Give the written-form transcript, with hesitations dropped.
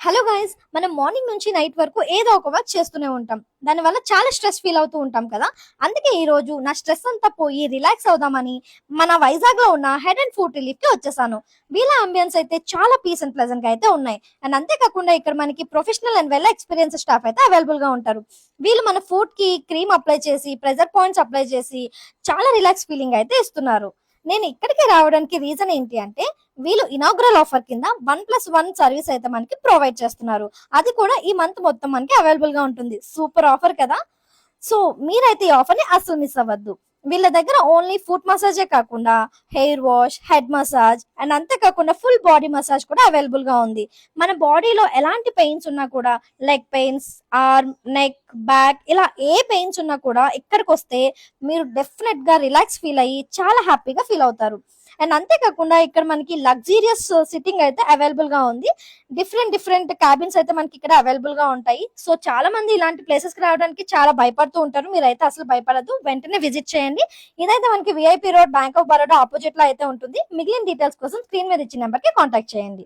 Hello guys, మనం morning నుంచి night వరకు ఏదో ఒక వర్క్ చేస్తూనే ఉంటాం. దానివల్ల చాలా స్ట్రెస్ ఫీల్ అవుతూ ఉంటాం కదా. అందుకే ఈ రోజు నా స్ట్రెస్ అంతా పోయి రిలాక్స్ అవుదామని మన వైజాగ్ లో ఉన్న హెడ్ అండ్ ఫుడ్ రిలీఫ్ కి వచ్చేసాను. వీళ్ళ అంబియన్స్ అయితే చాలా పీస్ అండ్ ప్లెజెంట్ గా అయితే ఉన్నాయి. అండ్ అంతేకాకుండా ఇక్కడ మనకి professional and well experience staff అయితే అవైలబుల్ గా ఉంటారు. వీళ్ళు మన ఫుడ్ కి క్రీమ్ అప్లై చేసి, ప్రెజర్ పాయింట్స్ అప్లై చేసి చాలా రిలాక్స్ ఫీలింగ్ అయితే ఇస్తున్నారు. నేను ఇక్కడికి రావడానికి రీజన్ ఏంటి అంటే, వీళ్ళు ఇనాగ్రల్ ఆఫర్ కింద 1+1 సర్వీస్ అయితే మనకి ప్రొవైడ్ చేస్తున్నారు. అది కూడా ఈ మంత్ మొత్తం మనకి అవైలబుల్ గా ఉంటుంది. సూపర్ ఆఫర్ కదా. సో మీరైతే ఈ ఆఫర్ ని అస్సలు మిస్ అవ్వద్దు. వీళ్ళ దగ్గర ఓన్లీ ఫుట్ మసాజే కాకుండా hair wash, head massage and అంతేకాకుండా ఫుల్ బాడీ మసాజ్ కూడా అవైలబుల్ గా ఉంది. మన బాడీలో ఎలాంటి పెయిన్స్ ఉన్నా కూడా, leg pains, arm, neck, back, ఇలా ఏ పెయిన్స్ ఉన్నా కూడా ఇక్కడికి వస్తే మీరు డెఫినెట్ గా రిలాక్స్ ఫీల్ అయ్యి చాలా హ్యాపీగా ఫీల్ అవుతారు. అండ్ అంతేకాకుండా ఇక్కడ మనకి లగ్జీరియస్ సిట్టింగ్ అయితే అవైలబుల్ గా ఉంది. డిఫరెంట్ డిఫరెంట్ క్యాబిన్స్ అయితే మనకి ఇక్కడ అవైలబుల్ గా ఉంటాయి. సో చాలా మంది ఇలాంటి ప్లేసెస్ కి రావడానికి చాలా భయపడుతూ ఉంటారు. మీరైతే అసలు భయపడద్దు, వెంటనే విజిట్ చేయండి. ఇదైతే మనకి VIP road, bank of Baroda opposite లో అయితే ఉంటుంది. మిగిలిన డీటెయిల్స్ కోసం స్క్రీన్ మీద ఇచ్చిన నెంబర్ కి కాంటాక్ట్ చేయండి.